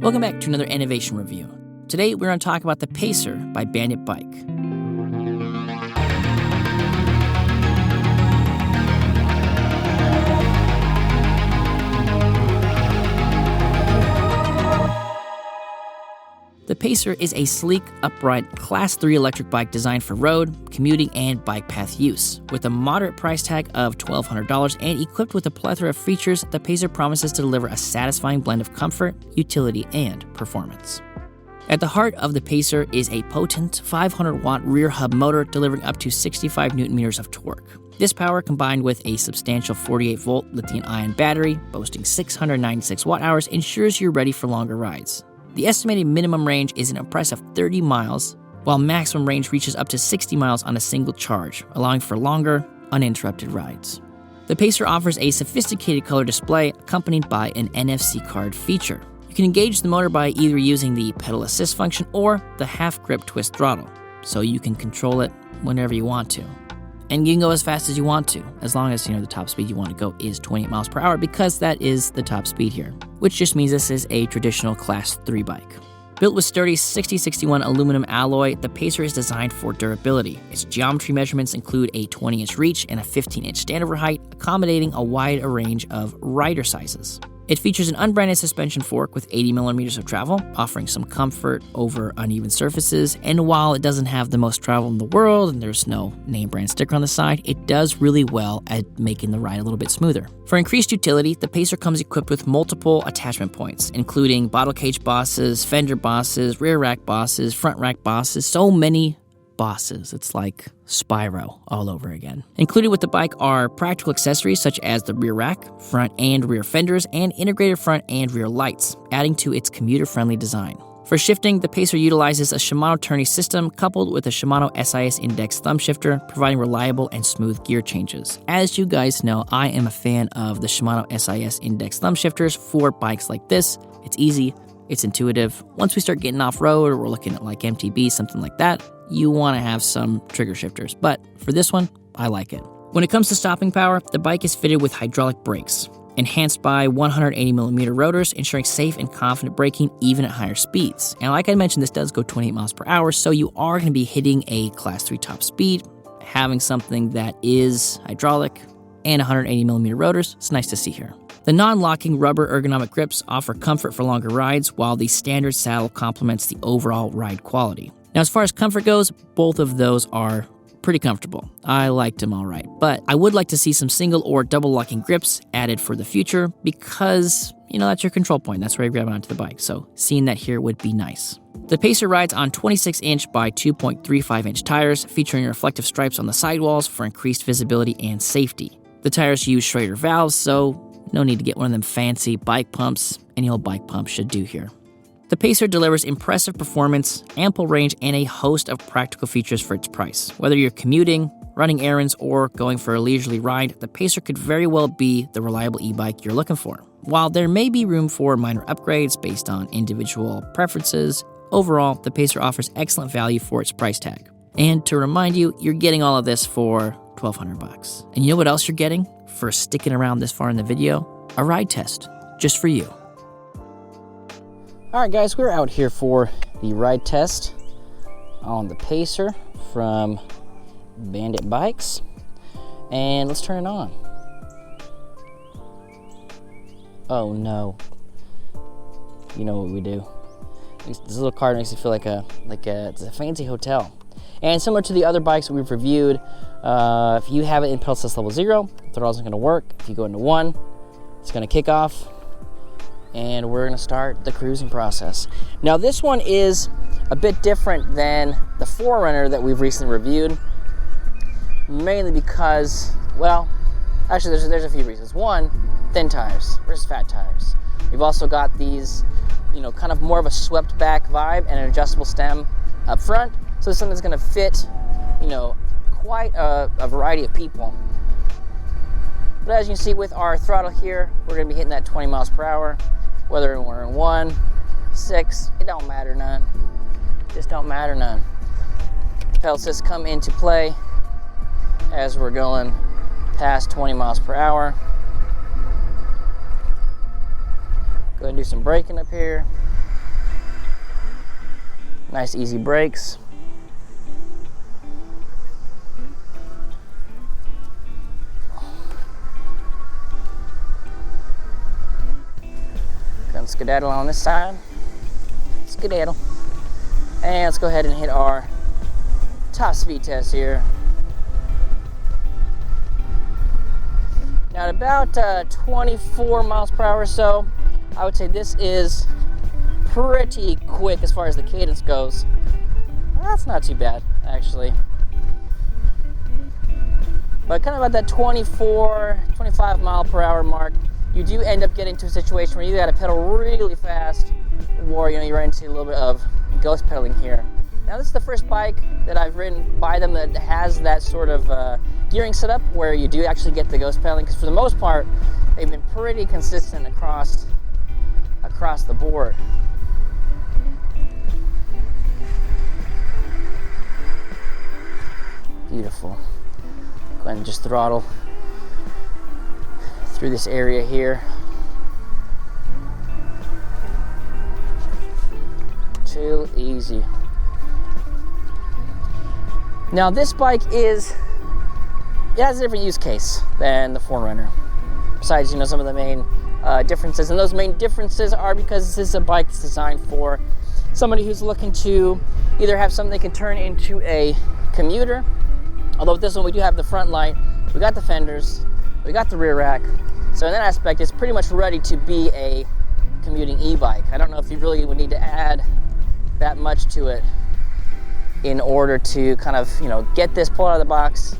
Welcome back to another innovation review. Today we're going to talk about the Pacer by Bandit Bike. The Pacer is a sleek, upright, Class 3 electric bike designed for road, commuting, and bike path use. With a moderate price tag of $1,200 and equipped with a plethora of features, the Pacer promises to deliver a satisfying blend of comfort, utility, and performance. At the heart of the Pacer is a potent 500-watt rear hub motor delivering up to 65 Nm of torque. This power, combined with a substantial 48-volt lithium-ion battery boasting 696 watt-hours, ensures you're ready for longer rides. The estimated minimum range is an impressive 30 miles, while maximum range reaches up to 60 miles on a single charge, allowing for longer, uninterrupted rides. The Pacer offers a sophisticated color display accompanied by an NFC card feature. You can engage the motor by either using the pedal assist function or the half-grip twist throttle, so you can control it whenever you want to. And you can go as fast as you want to, as long as the top speed you want to go is 28 miles per hour, because that is the top speed here, which just means this is a traditional Class 3 bike. Built with sturdy 6061 aluminum alloy, the Pacer is designed for durability. Its geometry measurements include a 20-inch reach and a 15-inch standover height, accommodating a wide range of rider sizes. It features an unbranded suspension fork with 80 millimeters of travel, offering some comfort over uneven surfaces, and while it doesn't have the most travel in the world and there's no name brand sticker on the side, it does really well at making the ride a little bit smoother. For increased utility, the Pacer comes equipped with multiple attachment points, including bottle cage bosses, fender bosses, rear rack bosses, front rack bosses, so many bosses. It's like Spyro all over again. Included with the bike are practical accessories such as the rear rack, front and rear fenders, and integrated front and rear lights, adding to its commuter-friendly design. For shifting, the Pacer utilizes a Shimano tourney system coupled with a Shimano SIS Index thumb shifter, providing reliable and smooth gear changes. As you guys know, I am a fan of the Shimano SIS Index thumb shifters for bikes like this. It's easy, it's intuitive. Once we start getting off-road or we're looking at like MTB, something like that, you want to have some trigger shifters, but for this one, I like it. When it comes to stopping power, the bike is fitted with hydraulic brakes, enhanced by 180mm rotors, ensuring safe and confident braking even at higher speeds. And like I mentioned, this does go 28 miles per hour, so you are going to be hitting a Class 3 top speed. Having something that is hydraulic and 180mm rotors, it's nice to see here. The non-locking rubber ergonomic grips offer comfort for longer rides, while the standard saddle complements the overall ride quality. Now, as far as comfort goes, both of those are pretty comfortable. I liked them all right, but I would like to see some single or double locking grips added for the future because, that's your control point. That's where you grab onto the bike, so seeing that here would be nice. The Pacer rides on 26-inch by 2.35-inch tires, featuring reflective stripes on the sidewalls for increased visibility and safety. The tires use Schrader valves, so no need to get one of them fancy bike pumps. Any old bike pump should do here. The Pacer delivers impressive performance, ample range, and a host of practical features for its price. Whether you're commuting, running errands, or going for a leisurely ride, the Pacer could very well be the reliable e-bike you're looking for. While there may be room for minor upgrades based on individual preferences, overall, the Pacer offers excellent value for its price tag. And to remind you, you're getting all of this for $1,200. And you know what else you're getting for sticking around this far in the video? A ride test, just for you. Alright guys, we're out here for the ride test on the Pacer from Bandit Bikes. And let's turn it on. Oh no. You know what we do. This little car makes it feel like it's a fancy hotel. And similar to the other bikes that we've reviewed, if you have it in pedal assist level 0, the throttle isn't going to work. If you go into 1, it's going to kick off. And we're going to start the cruising process. Now this one is a bit different than the Forerunner that we've recently reviewed, mainly because, well, actually there's a few reasons. One, thin tires versus fat tires. We've also got these, kind of more of a swept back vibe and an adjustable stem up front. So this one is going to fit, quite a variety of people. But as you can see with our throttle here, we're going to be hitting that 20 miles per hour. Whether we're in 1, 6, it don't matter none. Just don't matter none. Pedal assists come into play as we're going past 20 miles per hour. Go ahead and do some braking up here. Nice easy brakes. Gonna skedaddle on this side. Skedaddle. And let's go ahead and hit our top speed test here. Now at about 24 miles per hour or so, I would say this is pretty quick as far as the cadence goes. That's not too bad, actually. But kind of about that 24, 25 mile per hour mark, you do end up getting to a situation where you gotta pedal really fast, or you run into a little bit of ghost pedaling here. Now this is the first bike that I've ridden by them that has that sort of gearing setup where you do actually get the ghost pedaling, because for the most part, they've been pretty consistent across the board. Beautiful. Go ahead and just throttle through this area here. Too easy. Now this bike has a different use case than the Forerunner. Besides, some of the main differences, and those main differences are because this is a bike that's designed for somebody who's looking to either have something they can turn into a commuter. Although with this one we do have the front light, we got the fenders, we got the rear rack. So in that aspect, it's pretty much ready to be a commuting e-bike. I don't know if you really would need to add that much to it in order to kind of, get this pulled out of the box,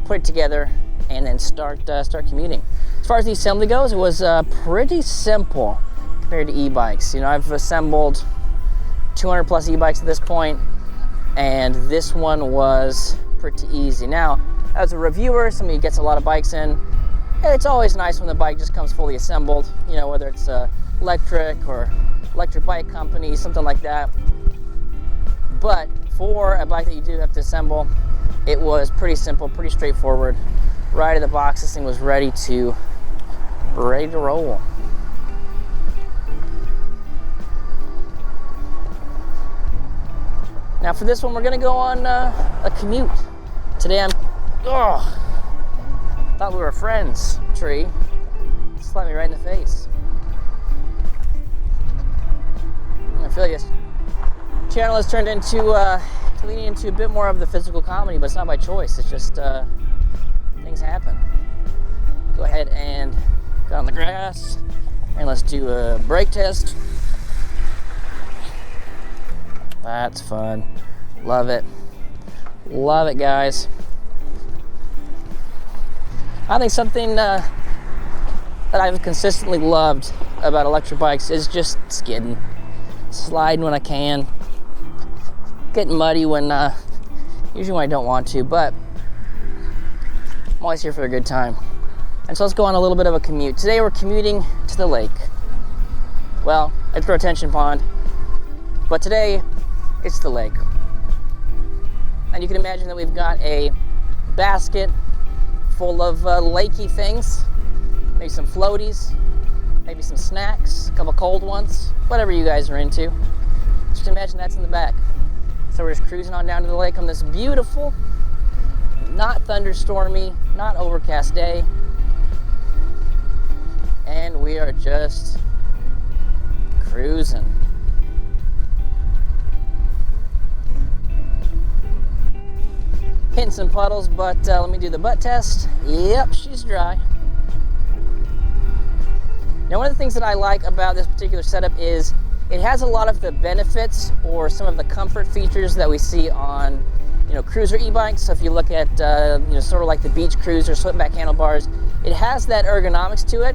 put it together, and then start commuting. As far as the assembly goes, it was pretty simple compared to e-bikes. I've assembled 200 plus e-bikes at this point, and this one was pretty easy. Now, as a reviewer, somebody who gets a lot of bikes in, it's always nice when the bike just comes fully assembled, whether it's electric or electric bike company, something like that. But for a bike that you do have to assemble, it was pretty simple, pretty straightforward. Right out of the box, this thing was ready to roll. Now for this one, we're gonna go on a commute. Today thought we were friends, tree. Slapped me right in the face. I feel like this channel has turned into leaning into a bit more of the physical comedy, but it's not by choice. It's just things happen. Go ahead and get on the grass, and let's do a brake test. That's fun. Love it. Love it, guys. I think something that I've consistently loved about electric bikes is just skidding. Sliding when I can. Getting muddy when, usually when I don't want to, but I'm always here for a good time. And so let's go on a little bit of a commute. Today we're commuting to the lake. Well, it's a retention pond, but today it's the lake. And you can imagine that we've got a basket full of lakey things, maybe some floaties, maybe some snacks, a couple cold ones, whatever you guys are into. Just imagine that's in the back. So we're just cruising on down to the lake on this beautiful, not thunderstormy, not overcast day. And we are just cruising. Hitting some puddles, but let me do the butt test. Yep, she's dry. Now, one of the things that I like about this particular setup is it has a lot of the benefits or some of the comfort features that we see on, cruiser e-bikes. So if you look at, sort of like the beach cruiser, slip back handlebars, it has that ergonomics to it,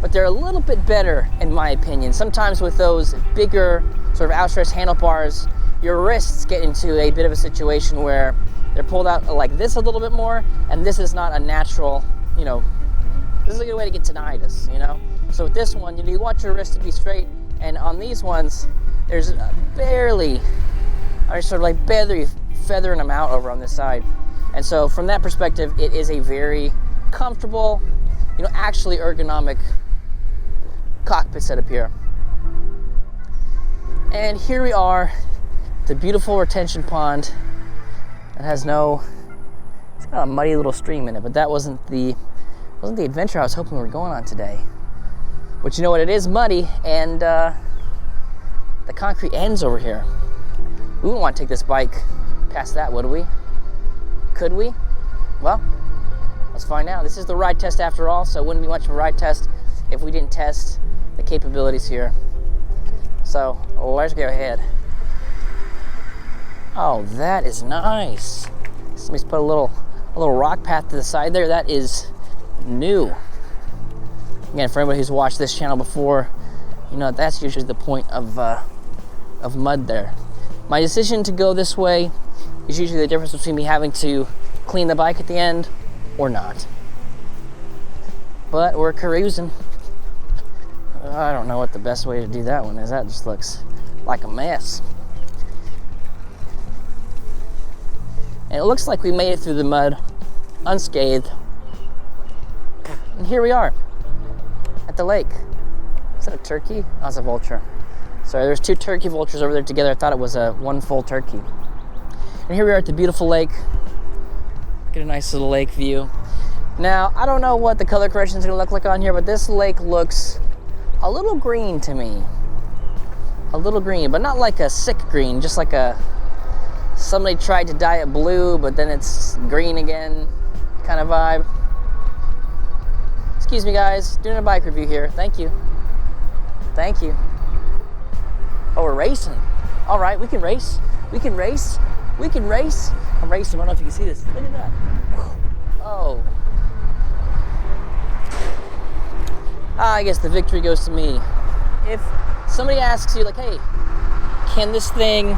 but they're a little bit better in my opinion. Sometimes with those bigger sort of outstretched handlebars, your wrists get into a bit of a situation where they're pulled out like this a little bit more, and this is not a natural, this is a good way to get tinnitus, So with this one, you want your wrist to be straight, and on these ones, there's barely feathering them out over on this side. And so from that perspective, it is a very comfortable, actually ergonomic cockpit setup here. And here we are It's a beautiful retention pond. It has no, it's got a muddy little stream in it, but that wasn't the adventure I was hoping we were going on today. But you know what, it is muddy, and the concrete ends over here. We wouldn't want to take this bike past that, would we? Could we? Well, let's find out. This is the ride test after all, so it wouldn't be much of a ride test if we didn't test the capabilities here. So let's go ahead. Oh, that is nice. Somebody's put a little rock path to the side there. That is new. Again, for anybody who's watched this channel before, you know that's usually the point of mud there. My decision to go this way is usually the difference between me having to clean the bike at the end or not. But we're cruising. I don't know what the best way to do that one is. That just looks like a mess. And it looks like we made it through the mud unscathed. And here we are at the lake. Is that a turkey? Oh, it's a vulture. Sorry, there's two turkey vultures over there together. I thought it was one full turkey. And here we are at the beautiful lake. Get a nice little lake view. Now, I don't know what the color correction is going to look like on here, but this lake looks a little green to me. A little green, but not like a sick green, just like somebody tried to dye it blue, but then it's green again kind of vibe. Excuse me, guys, doing a bike review here. Thank you. Thank you. Oh, we're racing. All right, we can race. We can race. We can race. I'm racing. I don't know if you can see this. Look at that. Oh. I guess the victory goes to me. If somebody asks you, like, hey, can this thing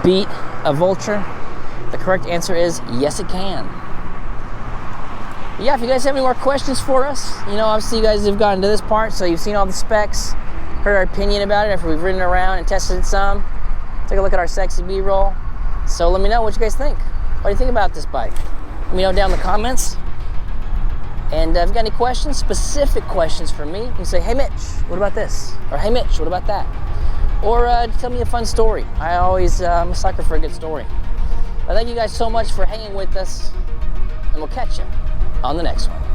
beat a vulture? The correct answer is yes, it can. Yeah, if you guys have any more questions for us, you know, obviously you guys have gotten to this part, so you've seen all the specs, heard our opinion about it after we've ridden around and tested it some. Take a look at our sexy B-roll. So let me know what you guys think. What do you think about this bike? Let me know down in the comments. And if you've got any questions, specific questions for me, you can say, hey Mitch, what about this? Or hey Mitch, what about that? Or tell me a fun story. I always, I'm a sucker for a good story. But thank you guys so much for hanging with us, and we'll catch you on the next one.